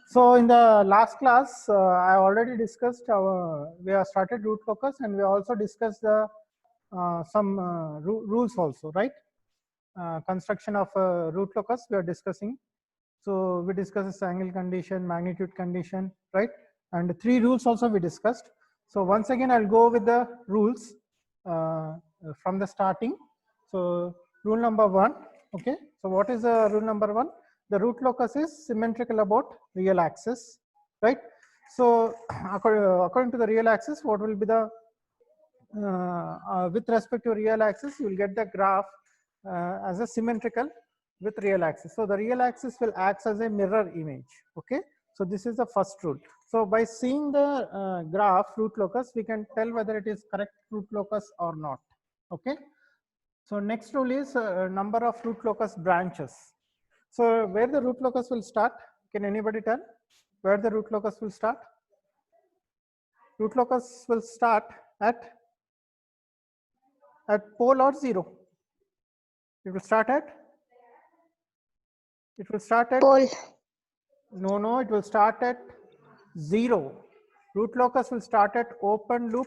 So in the last class, I already discussed we have started root locus, and we also discussed the some rules also, right? Construction of root locus we are discussing. So we discussed the angle condition, magnitude condition, right? And three rules also we discussed. So once again, I'll go with the rules from the starting. So rule number one, okay. So what is the rule number one? The root locus is symmetrical about real axis, right? So according to the real axis, what will be the with respect to real axis, you will get the graph as a symmetrical with real axis. So the real axis will act as a mirror image. Okay. So this is the first rule. So by seeing the graph root locus, we can tell whether it is correct root locus or not. Okay. So next rule is number of root locus branches. So where the root locus will start? Can anybody tell where the root locus will start? Root locus will start at pole or 0. It will start at Pole. No, it will start at 0. Root locus will start at open loop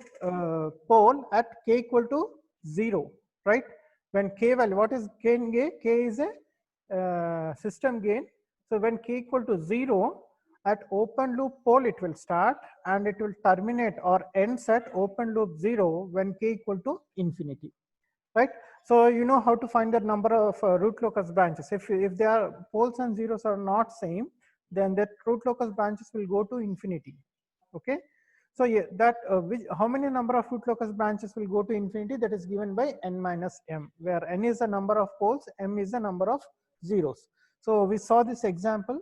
pole at k equal to 0, right? When k value, what is gain? K is a system gain. So when k equal to 0, at open loop pole it will start, and it will terminate or ends at open loop 0 when k equal to infinity, right? So you know how to find the number of root locus branches. If their poles and zeros are not same, then that root locus branches will go to infinity. Okay. So yeah, that how many number of root locus branches will go to infinity? That is given by n minus m, where n is the number of poles, m is the number of zeros. So we saw this example.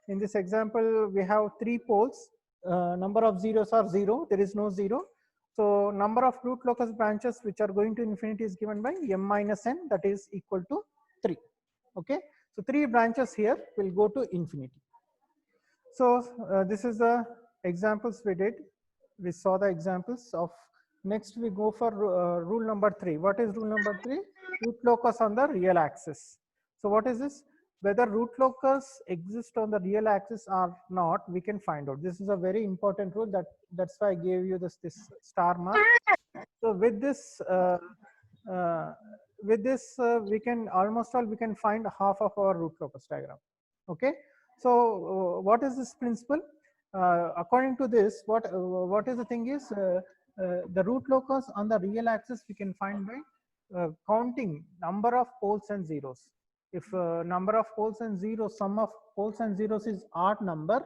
In this example, we have 3 poles. Number of zeros are 0. There is no 0. So number of root locus branches which are going to infinity is given by m minus n, that is equal to 3. Okay. So 3 branches here will go to infinity. So this is the examples we did. We saw the examples of. Next we go for rule number 3. What is rule number 3? Root locus on the real axis. So what is this? Whether root locus exist on the real axis or not, we can find out. This is a very important rule. That's why I gave you this star mark. So with this we can almost all we can find half of our root locus diagram. Okay. So what is this principle? According to this, what is the thing is the root locus on the real axis we can find by counting number of poles and zeros. If number of poles and zeros, sum of poles and zeros is odd number,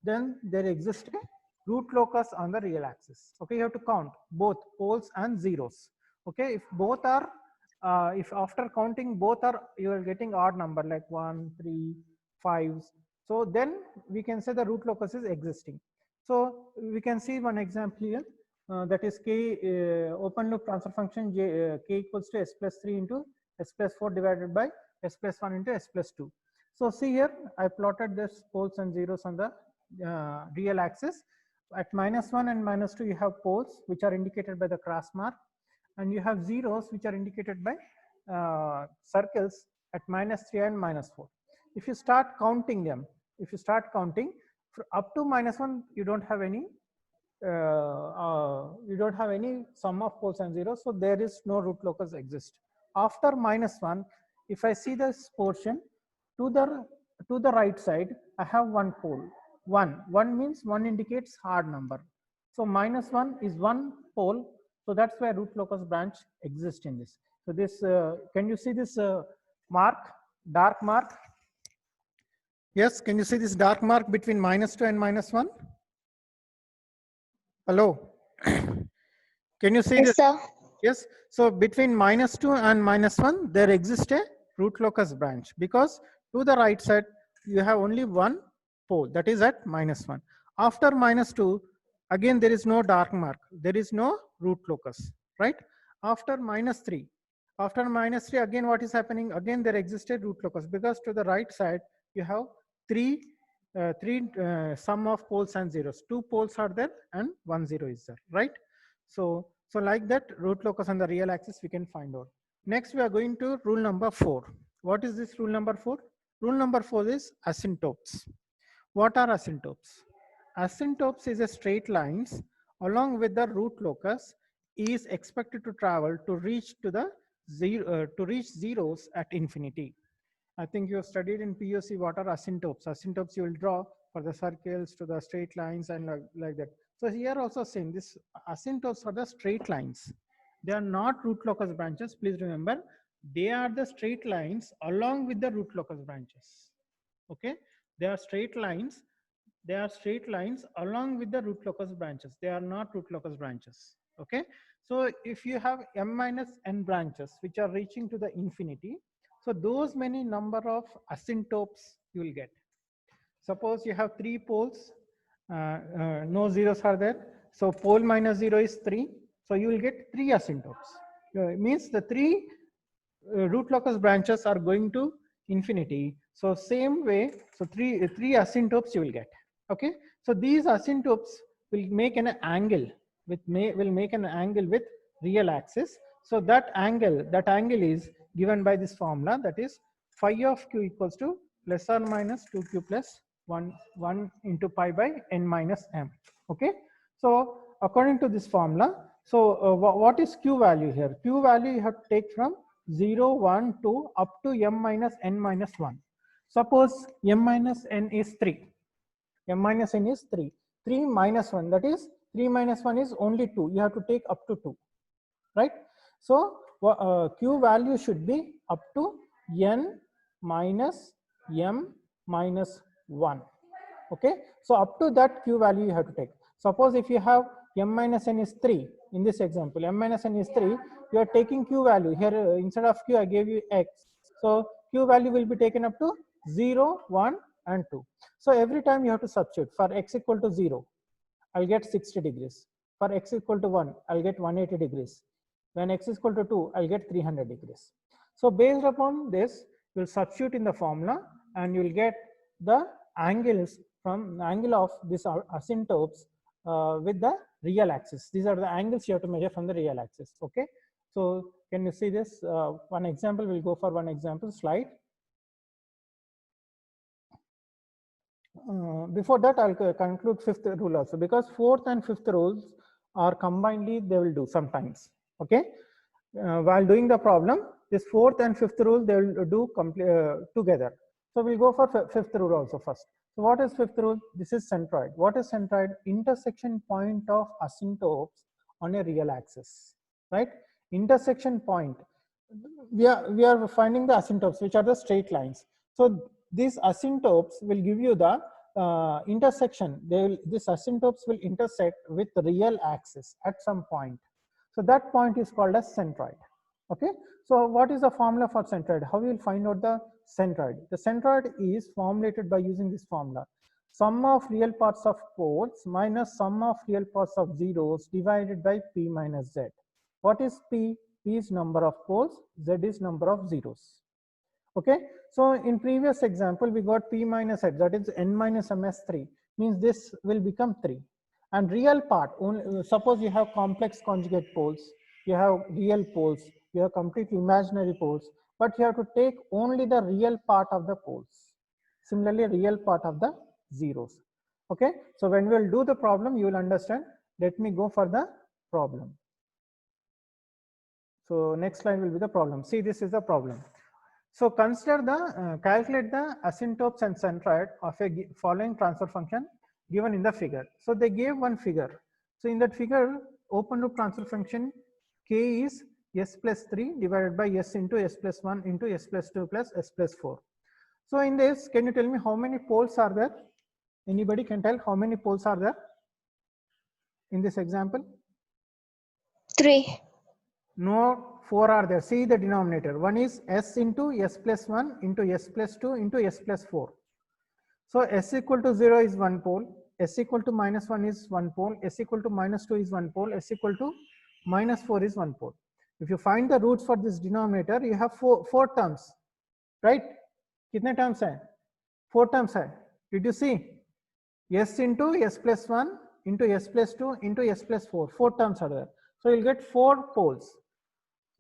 then there exists a root locus on the real axis. Okay, you have to count both poles and zeros. Okay, if both are if after counting both are, you are getting odd number like 1, 3, 5, so then we can say the root locus is existing. So we can see one example here, that is k open loop transfer function k equals to s plus 3 into s plus 4 divided by s plus 1 into s plus 2. So see here, I plotted this poles and zeros on the real axis. At -1 and -2 you have poles which are indicated by the cross mark, and you have zeros which are indicated by circles at -3 and -4. If you start counting them, up to -1, you don't have any sum of poles and zeros, so there is no root locus exist. After -1, if I see this portion to the right side, I have one pole. One means 1 indicates hard number. So -1 is one pole. So that's why root locus branch exists in this. So this, can you see this mark, dark mark? Yes, can you see this dark mark between -2 and -1? Hello? Can you see Yes, this? sir. Yes. So between -2 and -1, there exists a root locus branch, because to the right side, you have only one pole, that is at -1. After -2, again, there is no dark mark. There is no root locus, right? After -3, again, what is happening? Again, there existed root locus, because to the right side, you have three sum of poles and zeros. 2 poles are there and 1 zero is there, right? So like that, root locus on the real axis we can find out. Next, we are going to rule number 4. What is this rule number 4? Rule number 4 is asymptotes. What are asymptotes? Asymptotes is a straight lines along with the root locus is expected to travel to reach to the to reach zeros at infinity. I think you have studied in POC what are asymptotes. Asymptotes you will draw for the circles to the straight lines and like that. So here also same, this asymptotes are the straight lines. They are not root locus branches. Please remember, they are the straight lines along with the root locus branches. Okay, they are straight lines. They are straight lines along with the root locus branches. They are not root locus branches. Okay, so if you have m minus n branches which are reaching to the infinity, so those many number of asymptotes you will get. Suppose you have 3 poles, no zeros are there. So pole minus 0 is 3. So you will get 3 asymptotes. It means the 3 root locus branches are going to infinity. So same way, so three asymptotes you will get. Okay, so these asymptotes will make an angle with real axis. So that angle is given by this formula, that is phi of q equals to plus or minus 2q plus 1 into pi by n minus m. Okay, so according to this formula, so what is q value here? Q value you have to take from 0, 1, 2 up to m minus n minus 1. Suppose m minus n is 3. M minus n is 3. 3 minus 1, that is 3 minus 1 is only 2. You have to take up to 2, right? So q value should be up to n minus m minus 1. Okay, so up to that q value you have to take. Suppose if you have m minus n is 3, in this example m minus n is 3, you are taking q value here, instead of q I gave you x, so q value will be taken up to 0, 1 and 2. So every time you have to substitute. For x equal to 0, I'll get 60 degrees. For x equal to 1, I'll get 180 degrees. When x is equal to 2, I'll get 300 degrees. So based upon this, you'll substitute in the formula and you'll get the angles from the angle of these asymptotes with the real axis. These are the angles you have to measure from the real axis. Okay, so can you see this? One example, we'll go for one example slide. Before that, I'll conclude fifth rule also, because fourth and fifth rules are combinedly they will do sometimes. Okay, while doing the problem, this fourth and fifth rule they will do together. So we'll go for fifth rule also first. So what is fifth rule? This is centroid. What is centroid? Intersection point of asymptotes on a real axis, right? Intersection point. We are finding the asymptotes, which are the straight lines. So these asymptotes will give you the intersection. These asymptotes will intersect with the real axis at some point. So that point is called as centroid. Okay, so what is the formula for centroid? How you will find out the centroid? The centroid is formulated by using this formula: sum of real parts of poles minus sum of real parts of zeros divided by p minus z. What is p? P is number of poles, z is number of zeros. Okay, so in previous example we got p minus z, that is n minus ms3, means this will become 3. And real part, only suppose you have complex conjugate poles, you have real poles, you have completely imaginary poles, but you have to take only the real part of the poles. Similarly, real part of the zeros. Okay, so when we will do the problem, you will understand. Let me go for the problem. So next slide will be the problem. See, this is the problem. So consider the calculate the asymptotes and centroid of a following transfer function given in the figure. So they gave one figure. So in that figure, open loop transfer function k is s plus 3 divided by s into s plus 1 into s plus 2 plus s plus 4. So in this, can you tell me how many poles are there? Anybody can tell how many poles are there in this example? 3. No, 4 are there. See the denominator. One is s into s plus 1 into s plus 2 into s plus 4. So s equal to 0 is 1 pole, s equal to minus 1 is 1 pole, s equal to minus 2 is 1 pole, s equal to minus 4 is 1 pole. If you find the roots for this denominator, you have four terms, right? Kitne terms hai? 4 terms hai. Did you see? S into s plus 1 into s plus 2 into s plus 4. 4 terms are there. So you'll get 4 poles.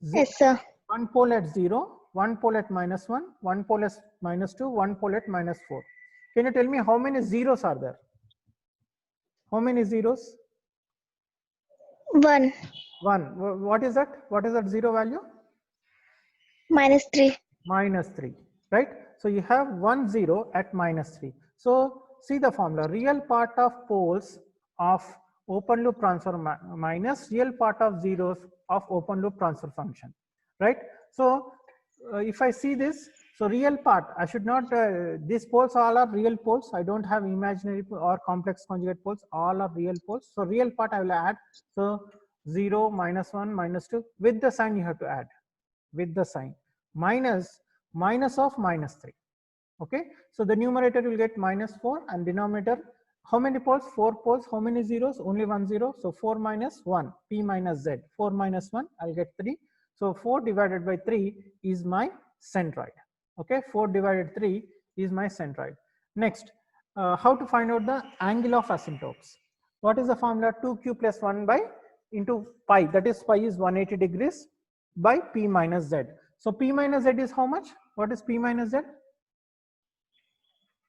Yes, sir. 1 pole at 0, 1 pole at minus 1, 1 pole at minus 2, 1 pole at minus 4. Can you tell me how many zeros are there? How many zeros? 1. 1. What is that? What is that zero value? -3. Minus 3, right? So you have 1 0 at minus 3. So see the formula, real part of poles of open loop transfer minus real part of zeros of open loop transfer function, right? So if I see this, so real part, I should not, these poles all are real poles. I don't have imaginary or complex conjugate poles, all are real poles. So real part I will add. So 0, -1, -2, with the sign you have to add, with the sign, minus of -3. Okay, so the numerator will get -4 and denominator, how many poles? 4 poles. How many zeros? Only 1 0. So 4 minus 1, p minus z. 4 minus 1, I'll get 3. So 4 divided by 3 is my centroid. Okay, 4 divided 3 is my centroid. Next, how to find out the angle of asymptotes? What is the formula? 2q plus 1 by into pi, that is pi is 180 degrees by p minus z. So p minus z is how much? What is p minus z?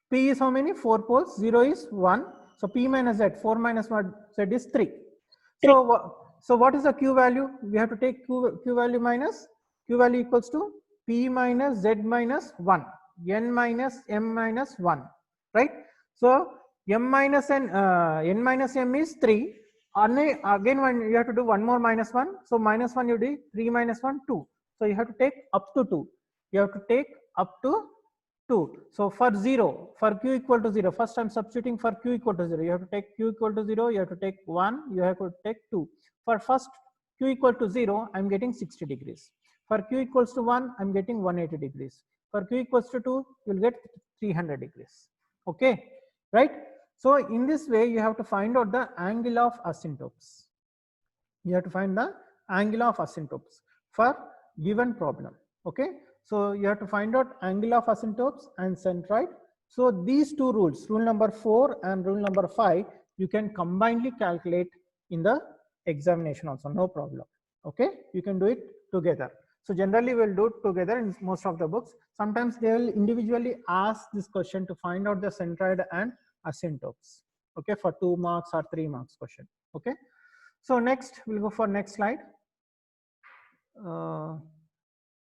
P is how many? 4 poles. 0 is 1. So p minus z, 4 minus 1 z is 3. So what is the q value? We have to take q value minus, q value equals to p minus z minus 1, n minus m minus 1, right? So m minus n minus m is 3. Again, when you have to do one more minus 1. So minus 1 you do 3 minus 1, 2. So you have to take up to 2. You have to take up to 2. So for 0, for q equal to 0, first I'm substituting for q equal to 0. You have to take q equal to 0, you have to take 1, you have to take 2. For first q equal to 0, I'm getting 60 degrees. For q equals to 1, I'm getting 180 degrees. For q equals to 2, you'll get 300 degrees. Okay, right? So in this way, you have to find out the angle of asymptotes. You have to find the angle of asymptotes for given problem. Okay, so you have to find out angle of asymptotes and centroid. So these two rules, rule number 4 and rule number 5, you can combinedly calculate in the examination also, no problem. Okay, you can do it together. So generally we'll do it together in most of the books. Sometimes they will individually ask this question to find out the centroid and asymptotes. Okay, for 2 marks or 3 marks question. Okay. So next, we'll go for next slide.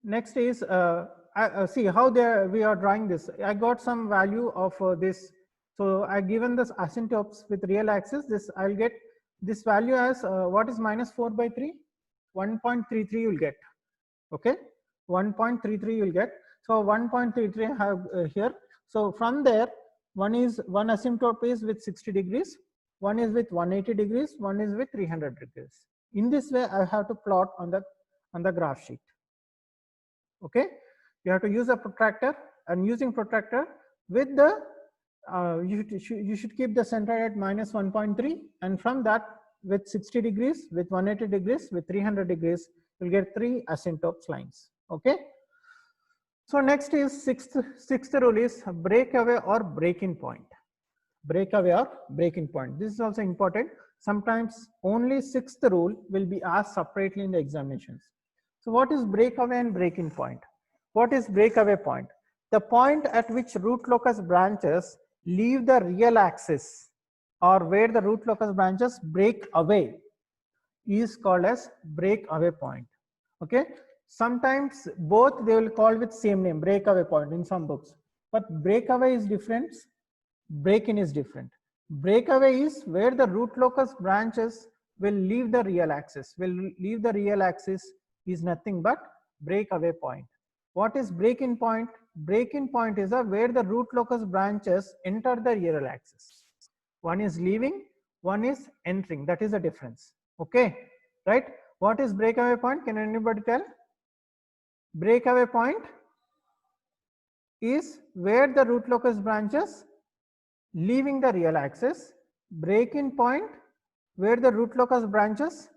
Next is, see how we are drawing this. I got some value of this. So I given this asymptotes with real axis. This I'll get this value as what is minus 4 by 3? 1.33 you'll get. Okay, 1.33 you'll get. So 1.33 I have here. So from there, one asymptote is with 60 degrees. One is with 180 degrees, one is with 300 degrees. In this way, I have to plot on the graph sheet. Okay, you have to use a protractor, and using protractor with the you should keep the center at minus 1.3, and from that with 60 degrees, with 180 degrees, with 300 degrees, you'll get 3 asymptotes lines. Okay. So next is sixth rule is breakaway or break-in point. Breakaway or break-in point. This is also important. Sometimes only sixth rule will be asked separately in the examinations. So what is breakaway and break-in point? What is breakaway point? The point at which root locus branches leave the real axis, or where the root locus branches break away, is called as breakaway point. Okay. Sometimes both they will call with same name, breakaway point in some books, but breakaway is different. Break-in is different. Breakaway is where the root locus branches will leave the real axis. Is nothing but breakaway point. What is break-in point? Break-in point is where the root locus branches enter the real axis. One is leaving, one is entering. That is the difference. Okay, right? What is breakaway point? Can anybody tell? Breakaway point is where the root locus branches leaving the real axis. Break-in point where the root locus branches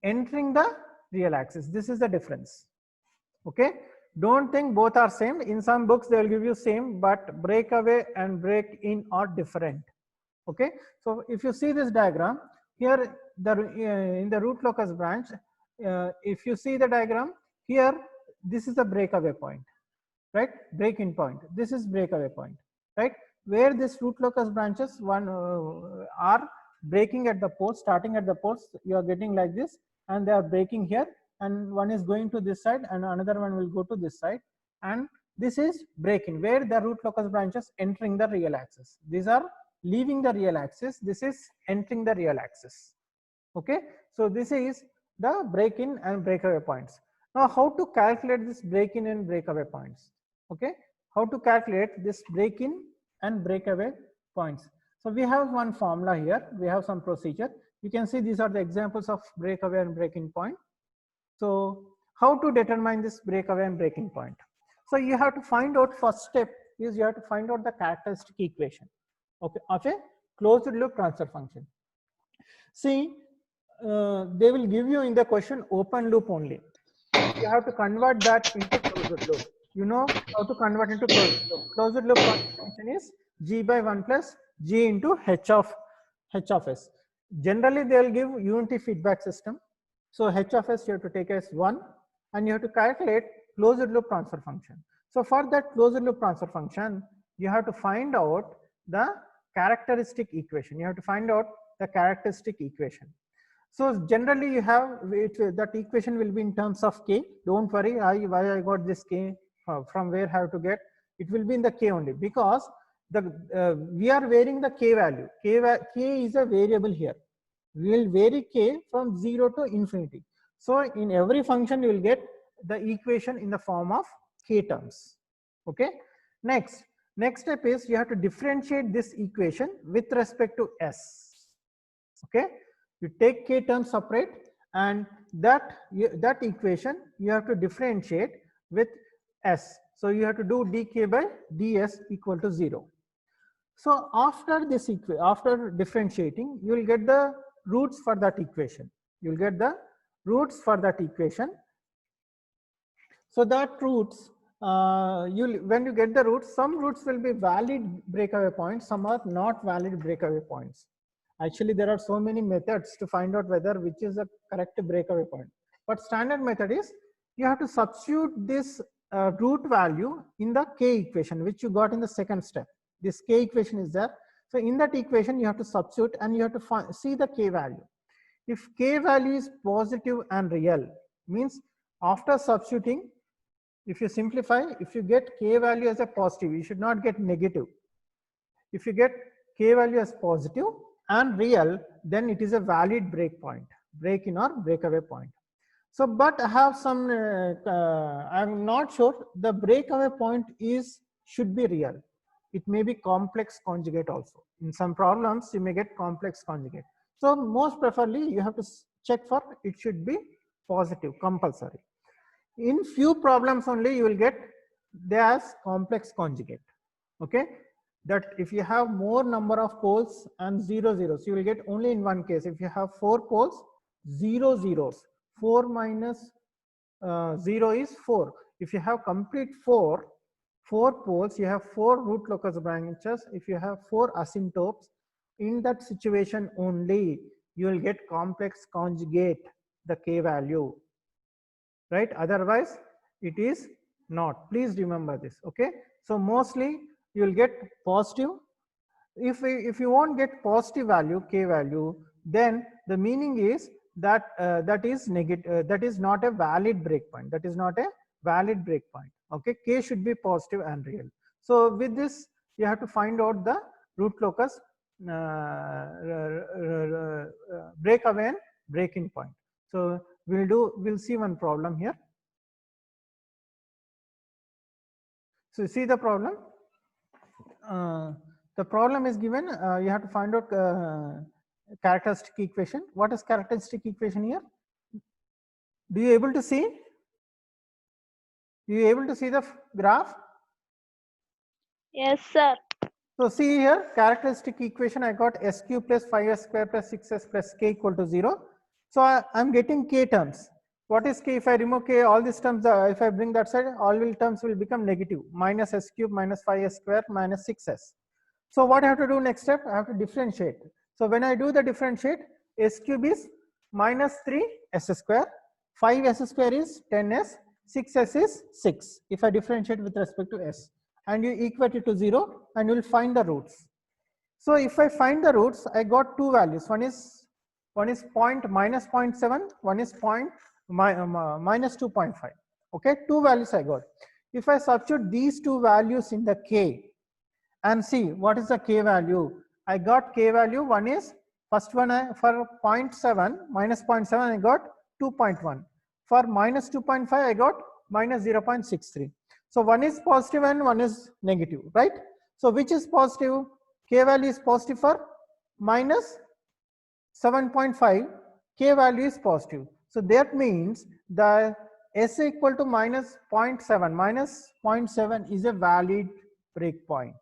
entering the real axis. This is the difference. Okay, don't think both are same. In some books they will give you same, but breakaway and break-in are different. Okay, so if you see this diagram here, in the root locus branch, if you see the diagram here, this is the breakaway point, right? Break-in point. This is breakaway point, right? where this root locus branches are breaking at the post, starting at the post, you are getting like this, and they are breaking here, and one is going to this side and another one will go to this side, and this is breaking where the root locus branches entering the real axis. These are leaving the real axis, this is entering the real axis. Okay, so this is the break-in and breakaway points. Now how to calculate this break-in and breakaway points? Okay, how to calculate this break-in and breakaway points? So we have one formula here, we have some procedure. You can see these are the examples of breakaway and break-in point. So how to determine this breakaway and break-in point? So you have to find out, first step is you have to find out the characteristic equation, okay, of a closed loop transfer function. See, they will give you in the question open loop only. You have to convert that into closed loop. You know how to convert into closed loop. Closed loop function is g by 1 plus g into h of s. Generally, they will give unity feedback system. So h of s you have to take as 1, and you have to calculate closed loop transfer function. So for that closed loop transfer function, you have to find out the characteristic equation. You have to find out the characteristic equation. So generally you have that equation will be in terms of k. Don't worry, why I got this k, from where I have to get, it will be in the k only, because we are varying the k value. K is a variable here. We will vary k from 0 to infinity. So in every function you will get the equation in the form of k terms. Okay. Next step is you have to differentiate this equation with respect to s. Okay. You take k terms separate, and that equation you have to differentiate with s. So you have to do dk by ds equal to 0. So after this after differentiating, you will get the roots for that equation. You will get the roots for that equation. So that roots, when you get the roots, some roots will be valid breakaway points, some are not valid breakaway points. Actually, there are so many methods to find out whether which is the correct breakaway point. But standard method is you have to substitute this root value in the k equation, which you got in the second step. This k equation is there. So in that equation, you have to substitute and you have to see the k value. If k value is positive and real, means after substituting, if you simplify, if you get k value as a positive, you should not get negative. If you get k value as positive and real, then it is a valid break point, break-in or breakaway point. So, but I have some, I'm not sure the breakaway point should be real. It may be complex conjugate also. In some problems, you may get complex conjugate. So most preferably, you have to check for it should be positive, compulsory. In few problems only, you will get they as complex conjugate. Okay. That if you have more number of poles and 0 zeros, you will get only in one case. If you have 4 poles, 0 zeros, 4 minus 0 is 4. If you have complete 4 poles, you have 4 root locus branches. If you have 4 asymptotes, in that situation only, you will get complex conjugate the k value, right? Otherwise, it is not. Please remember this. Okay. So mostly you will get positive. If you won't get positive value, k value, then the meaning is that that is negative. That is not a valid breakpoint. That is not a valid breakpoint. Okay, k should be positive and real. So with this, you have to find out the root locus breakaway and break-in point. So we'll see one problem here. So see the problem. The problem is given. You have to find out characteristic equation. What is characteristic equation here? Do you able to see? You able to see the graph? Yes, sir. So see here, characteristic equation. I got s cube plus 5s square plus 6s plus k equal to 0. So I'm getting k terms. What is k? If I remove k, all these terms, if I bring that side, all terms will become negative. Minus s cube minus 5s square minus 6s. So what I have to do next step? I have to differentiate. So when I do the differentiate, s cube is minus 3s square, 5s square is 10s, 6s is 6. If I differentiate with respect to s, and you equate it to 0 and you will find the roots. So if I find the roots, I got two values. One is minus 0.7, one is minus 2.5. Okay, two values I got. If I substitute these two values in the k and see what is the k value, I got k value. One is first one for 0.7 minus 0.7 I got 2.1. For minus 2.5 I got minus 0.63. So one is positive and one is negative, right? So which is positive? K value is positive for minus 7.5, k value is positive. So that means the S equal to minus 0.7, minus 0.7 is a valid breakpoint.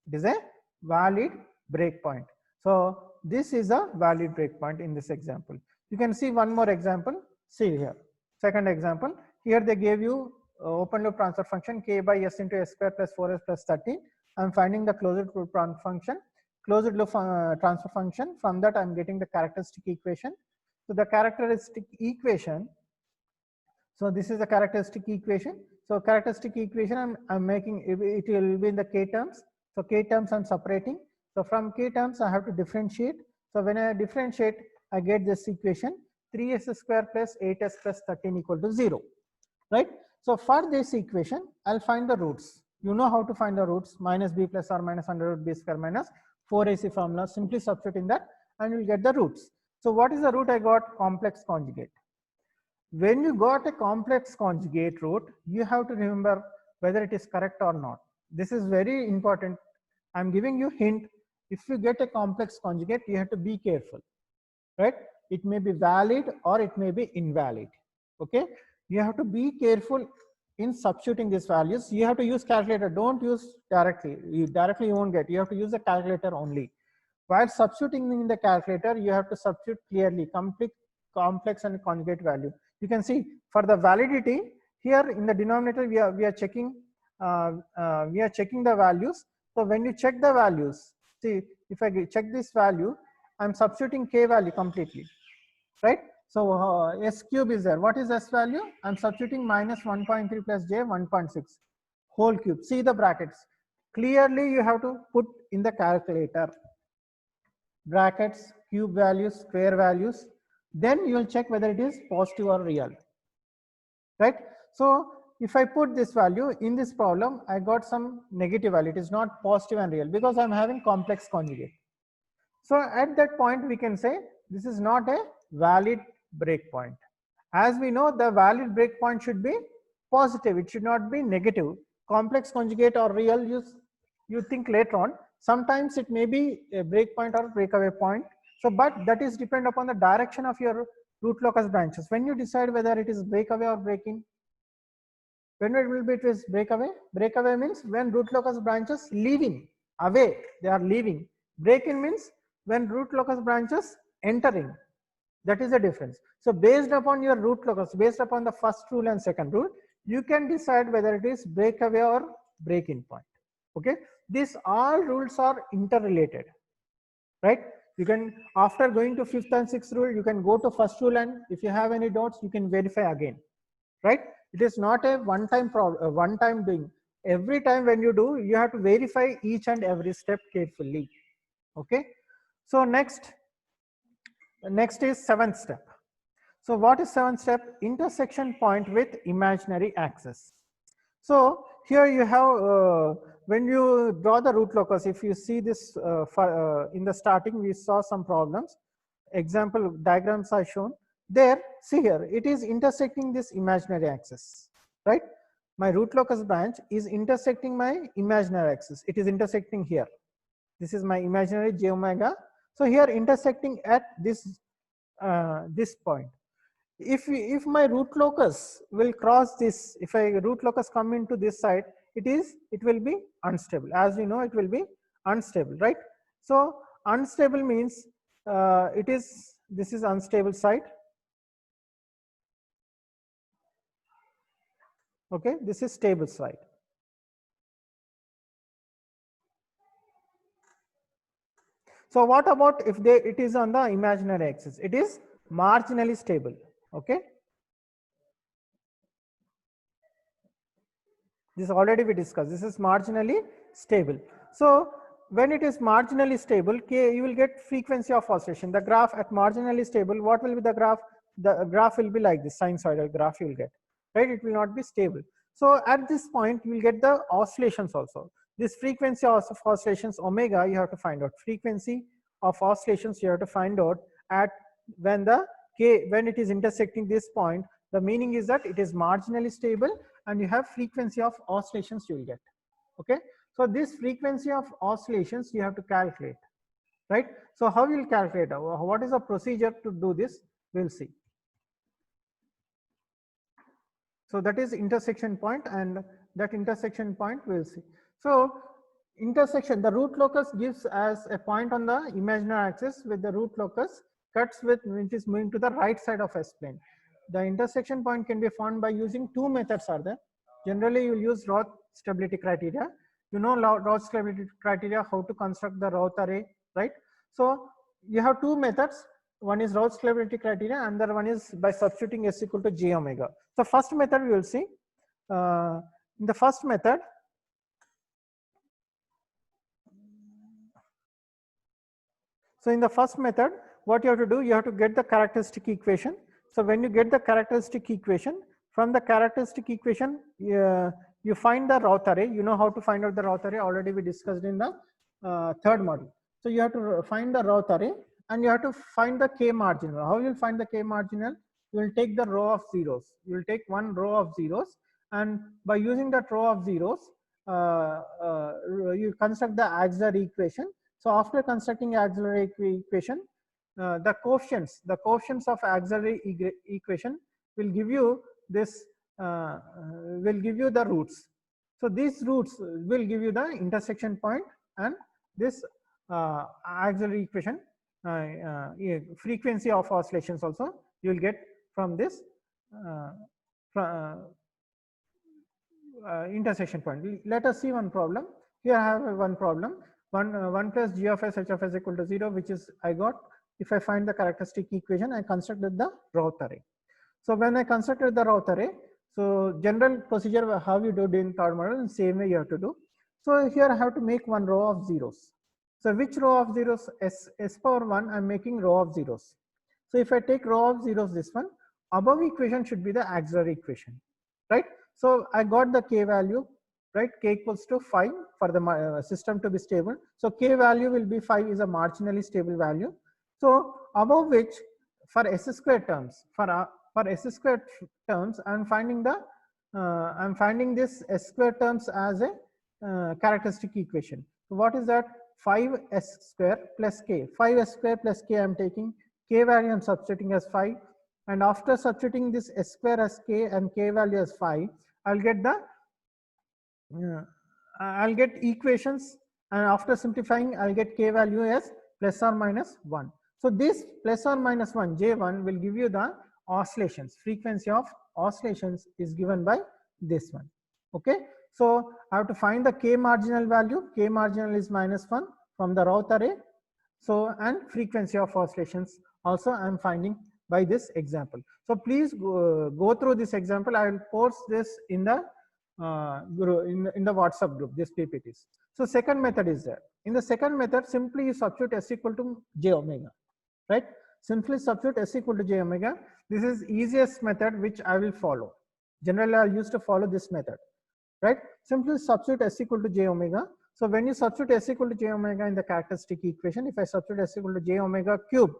It is a valid breakpoint. So this is a valid breakpoint in this example. You can see one more example. See here, second example. Here they gave you open loop transfer function k by s into s square plus 4s plus 13. I'm finding the closed loop function, closed loop transfer function. From that I'm getting the characteristic equation. So the characteristic equation, so this is the characteristic equation. So characteristic equation I'm making, it will be in the k terms. So k terms I'm separating. So from k terms I have to differentiate. So when I differentiate, I get this equation 3s square plus 8s plus 13 equal to 0, right? So for this equation, I'll find the roots. You know how to find the roots, minus b plus or minus under root b square minus 4ac formula. Simply substitute in that and you'll get the roots. So what is the root I got? Complex conjugate. When you got a complex conjugate root, you have to remember whether it is correct or not. This is very important. I'm giving you hint. If you get a complex conjugate, you have to be careful, right? It may be valid or it may be invalid. Okay, you have to be careful in substituting these values. You have to use calculator. Don't use directly. You won't get. You have to use a calculator only. While substituting in the calculator, you have to substitute clearly complete complex and conjugate value. You can see for the validity here in the denominator we are checking the values. So when you check the values, see if I check this value, I'm substituting k value completely, right? So s cube is there. What is s value? I'm substituting minus 1.3 plus j 1.6 whole cube. See the brackets. Clearly you have to put in the calculator brackets, cube values, square values. Then you will check whether it is positive or real, right? So if I put this value in this problem, I got some negative value. It is not positive and real because I'm having complex conjugate. So at that point we can say this is not a valid breakpoint. As we know, the valid breakpoint should be positive. It should not be negative. Complex conjugate or real, you think later on. Sometimes it may be a breakpoint or breakaway point. So, but that is depend upon the direction of your root locus branches. When you decide whether it is breakaway or break-in, when it will be, it is breakaway. Breakaway means when root locus branches leaving away, they are leaving. Break-in means when root locus branches entering. That is the difference. So based upon your root locus, based upon the first rule and second rule, you can decide whether it is breakaway or break-in point. Okay, these all rules are interrelated, right? You can, after going to fifth and sixth rule, you can go to first rule, and if you have any doubts, you can verify again, right? It is not a one-time problem, one-time doing. Every time when you do, you have to verify each and every step carefully. Okay, so next is seventh step. So what is seventh step? Intersection point with imaginary axis. So here you have, when you draw the root locus, if you see this in the starting, we saw some problems. Example diagrams are shown there. See here, it is intersecting this imaginary axis, right? My root locus branch is intersecting my imaginary axis. It is intersecting here. This is my imaginary j omega. So here intersecting at this this point. If my root locus will cross this, if a root locus come into this side, it will be unstable. As we know, it will be unstable, right? So unstable means this is unstable side. Okay, this is stable side. So what about if it is on the imaginary axis? It is marginally stable. Okay. This already we discussed. This is marginally stable. So when it is marginally stable, you will get frequency of oscillation. The graph at marginally stable, what will be the graph? The graph will be like this sinusoidal graph you will get, right? It will not be stable. So at this point, you will get the oscillations also. This frequency of oscillations omega, you have to find out. Frequency of oscillations you have to find out at when the when it is intersecting this point. The meaning is that it is marginally stable and you have frequency of oscillations you will get. Okay, so this frequency of oscillations you have to calculate, right? So how you will calculate? What is the procedure to do this? We'll see. So that is intersection point, and that intersection point we'll see. So intersection, the root locus gives as a point on the imaginary axis with the root locus cuts with which is moving to the right side of S plane. The intersection point can be found by using two methods are there. Generally, you will use Roth stability criteria. You know Roth stability criteria, how to construct the Roth array, right? So you have two methods. One is Roth stability criteria, and the other one is by substituting S equal to j omega. So first method we will see. In the first method, what you have to do, you have to get the characteristic equation. So when you get the characteristic equation, from the characteristic equation, you find the Roth array. You know how to find out the Roth array. Already we discussed in the third module. So you have to find the Roth array and you have to find the K marginal. How you will find the K marginal? You will take the row of zeros. You will take one row of zeros, and by using that row of zeros, you construct the auxiliary equation. So after constructing auxiliary equation, the coefficients of auxiliary equation will give you this, will give you the roots. So these roots will give you the intersection point, and this auxiliary equation frequency of oscillations also you will get from this intersection point. Let us see one problem. Here I have one problem. 1 plus g of s h of s equal to 0, which is I got if I find the characteristic equation. I constructed the Roth array. So when I constructed the Roth array, so general procedure how you do it in third model, in same way you have to do. So here I have to make one row of zeros. So which row of zeros? S power 1, I'm making row of zeros. So if I take row of zeros, this one, above equation should be the auxiliary equation, right? So I got the K value, right? K equals to 5 for the system to be stable. So K value will be 5 is a marginally stable value. So above which for S square terms, for S square terms, I'm finding this S square terms as a characteristic equation. So what is that? 5s square plus k. 5s square plus k I'm taking. K value I'm substituting as 5. And after substituting this s square as k and k value as 5, I'll get the I'll get equations, and after simplifying I'll get k value as plus or minus 1. So this plus or minus 1 j1 will give you the oscillations. Frequency of oscillations is given by this one. Okay, so I have to find the K marginal value. K marginal is minus 1 from the Roth array. So, and frequency of oscillations also I am finding by this example. So please go through this example. I will post this in the in the WhatsApp group, this PPTs. So second method is there. In the second method, simply you substitute s equal to j omega, right? Simply substitute s equal to j omega. This is easiest method which I will follow. Generally, I used to follow this method, right? Simply substitute s equal to j omega. So when you substitute s equal to j omega in the characteristic equation, if I substitute s equal to j omega cube,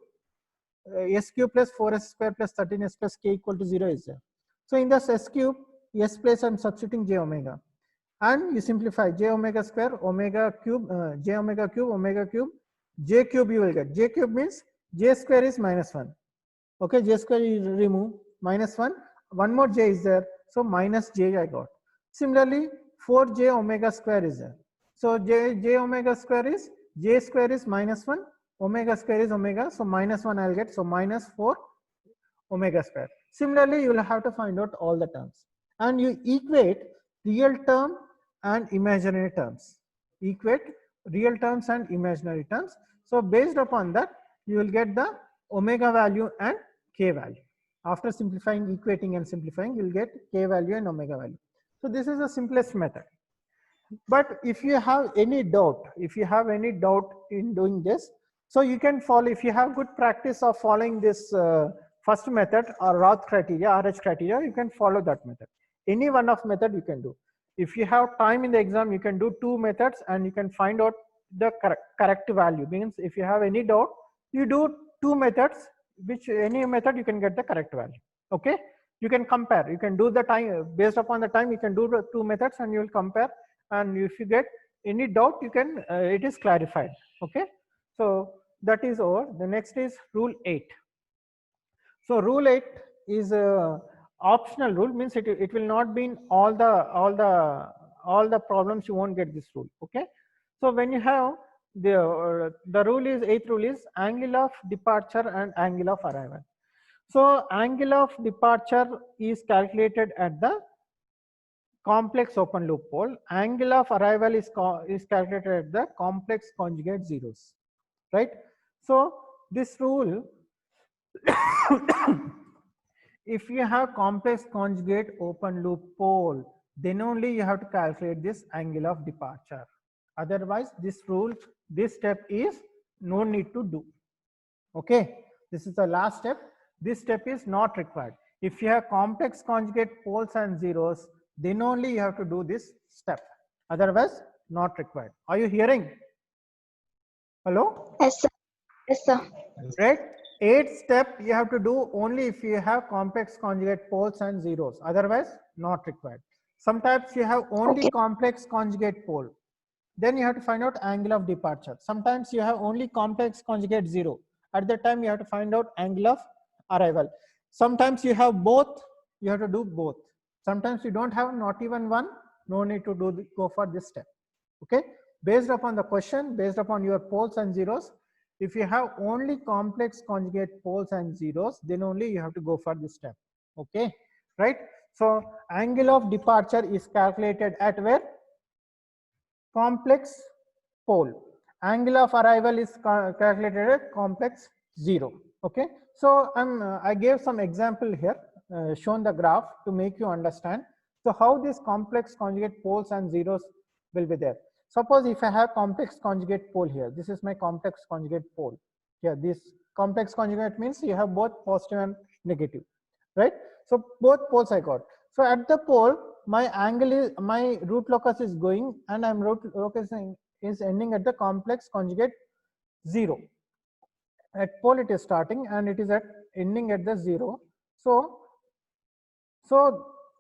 s cube plus 4s square plus 13s plus k equal to 0 is there. So in this s cube, s place I'm substituting j omega, and you simplify j omega square, omega cube, j omega cube, omega cube, j cube you will get. J cube means j square is minus 1. Okay, j square you remove, minus 1. One more j is there, so minus j I got. Similarly, 4j omega square is there. So j omega square is, j square is minus 1, omega square is omega, so minus 1 I'll get, so minus 4 omega square. Similarly, you will have to find out all the terms, and you equate real term and imaginary terms. Equate real terms and imaginary terms. So based upon that, you will get the omega value and k value. After simplifying, equating and simplifying, you will get k value and omega value. So this is the simplest method. But if you have any doubt, in doing this, so you can follow, if you have good practice of following this first method or Roth criteria, RH criteria, you can follow that method. Any one of method you can do. If you have time in the exam, you can do 2 methods and you can find out the correct value. Means if you have any doubt, you do 2 methods, which any method you can get the correct value. Okay, you can compare, you can do the time, based upon the time you can do the 2 methods and you will compare, and if you get any doubt you can it is clarified. Okay, so that is over. The next is rule 8. So rule 8 is a optional rule, means it will not be in all the problems, you won't get this rule. Okay, so when you have the rule is, 8th rule is angle of departure and angle of arrival. So angle of departure is calculated at the complex open loop pole. Angle of arrival is calculated at the complex conjugate zeros, right? So this rule, if you have complex conjugate open loop pole, then only you have to calculate this angle of departure. Otherwise, this rule, this step is no need to do. Okay, this is the last step. This step is not required. If you have complex conjugate poles and zeros, then only you have to do this step. Otherwise, not required. Are you hearing? Hello? Yes, sir. Yes, sir. Right? 8th step you have to do only if you have complex conjugate poles and zeros. Otherwise, not required. Sometimes you have only Okay. complex conjugate pole. Then you have to find out angle of departure. Sometimes you have only complex conjugate zero. At that time, you have to find out angle of arrival. Sometimes you have both, you have to do both. Sometimes you don't have not even one, no need to go for this step. Okay, based upon the question, based upon your poles and zeros, if you have only complex conjugate poles and zeros, then only you have to go for this step. Okay, right? So angle of departure is calculated at where? Complex pole. Angle of arrival is calculated at complex zero. Okay, so I gave some example here, shown the graph to make you understand. So how this complex conjugate poles and zeros will be there. Suppose if I have complex conjugate pole here, this is my complex conjugate pole. Here, this complex conjugate means you have both positive and negative, right? So both poles I got. So at the pole, my angle is, my root locus is going, and I'm root locus is ending at the complex conjugate zero. At pole it is starting and it is at ending at the zero. So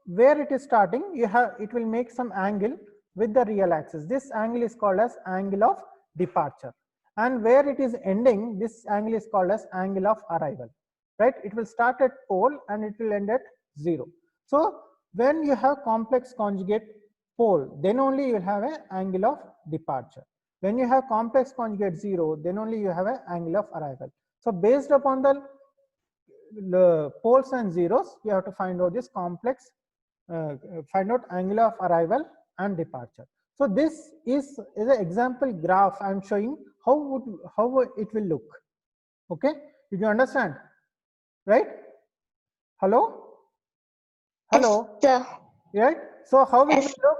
where it is starting, it will make some angle with the real axis. This angle is called as angle of departure, and where it is ending, this angle is called as angle of arrival, right? It will start at pole and it will end at zero. So when you have complex conjugate pole, then only you will have an angle of departure. When you have complex conjugate zero, then only you have an angle of arrival. So based upon the poles and zeros, you have to find out this complex, find out angle of arrival and departure. So this is an example graph I am showing how it will look. Okay, did you understand? Right? Hello? Hello? Yes, sir. Right? So how it Yes. will look?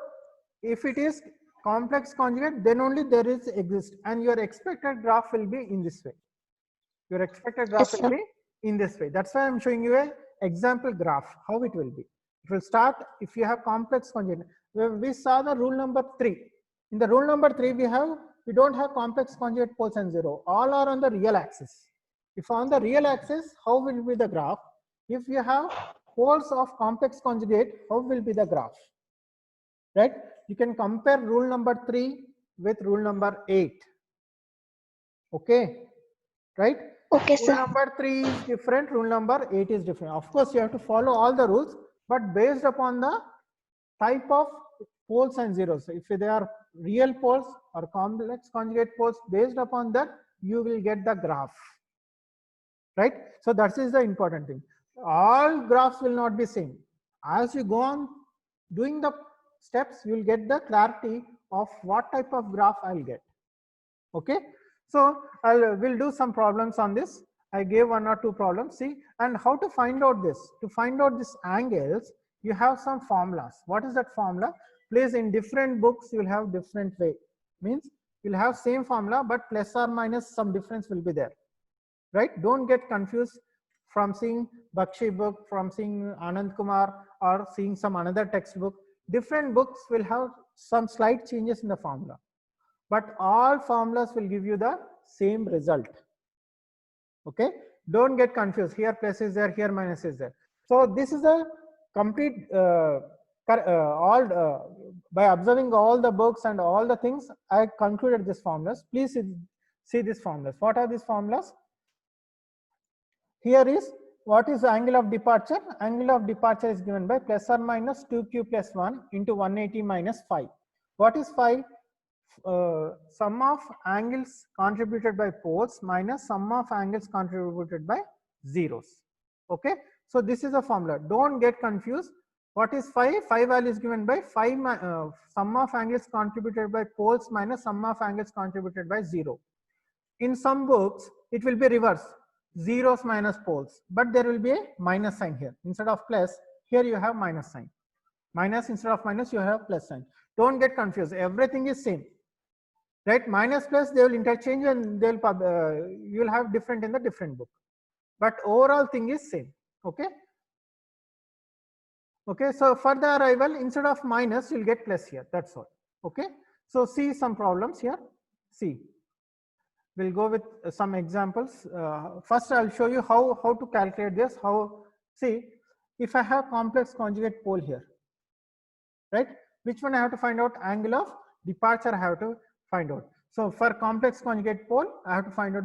If it is complex conjugate, then only there is exist, and your expected graph will be in this way. Your expected graph Yes, will sir. be in this way. That's why I'm showing you a example graph, how it will be. It will start if you have complex conjugate. We saw the rule number 3. In the rule number 3, we don't have complex conjugate poles and zero. All are on the real axis. If on the real axis, how will be the graph? If you have poles of complex conjugate, how will be the graph? Right? You can compare rule number 3 with rule number 8. Okay, right? Okay, Rule sir. number 3 is different, rule number 8 is different. Of course, you have to follow all the rules, but based upon the type of poles and zeros. If they are real poles or complex conjugate poles, based upon that, you will get the graph. Right? So that is the important thing. All graphs will not be same. As you go on doing the steps, you will get the clarity of what type of graph I'll get. Okay, so we'll do some problems on this. I gave 1 or 2 problems. See, and how to find out this? To find out these angles, you have some formulas. What is that formula? Please, in different books you will have different way. Means you'll have same formula, but plus or minus some difference will be there, right? Don't get confused from seeing Bakshi book, from seeing Anand Kumar, or seeing some another textbook. Different books will have some slight changes in the formula, but all formulas will give you the same result. Okay, don't get confused. Here plus is there, here minus is there. So this is a complete by observing all the books and all the things, I concluded this formulas. Please see these formulas. What are these formulas? Here is what is the angle of departure? Angle of departure is given by plus or minus 2q plus 1 into 180 minus 5. What is 5? Sum of angles contributed by poles minus sum of angles contributed by zeros. Okay, so this is a formula. Don't get confused. What is 5? 5 value is given by 5 sum of angles contributed by poles minus sum of angles contributed by 0. In some books it will be reverse, zeros minus poles, but there will be a minus sign here. Instead of plus, here you have minus sign. Minus instead of minus you have plus sign. Don't get confused. Everything is same, right? Minus plus they will interchange and they will you will have different in the different book, but overall thing is same. Okay. Okay, so for the arrival, instead of minus you'll get plus here. That's all. Okay, so see some problems here. See, we'll go with some examples. First I'll show you how to calculate this. See, if I have complex conjugate pole here, right, which one I have to find out? Angle of departure I have to find out. So for complex conjugate pole I have to find out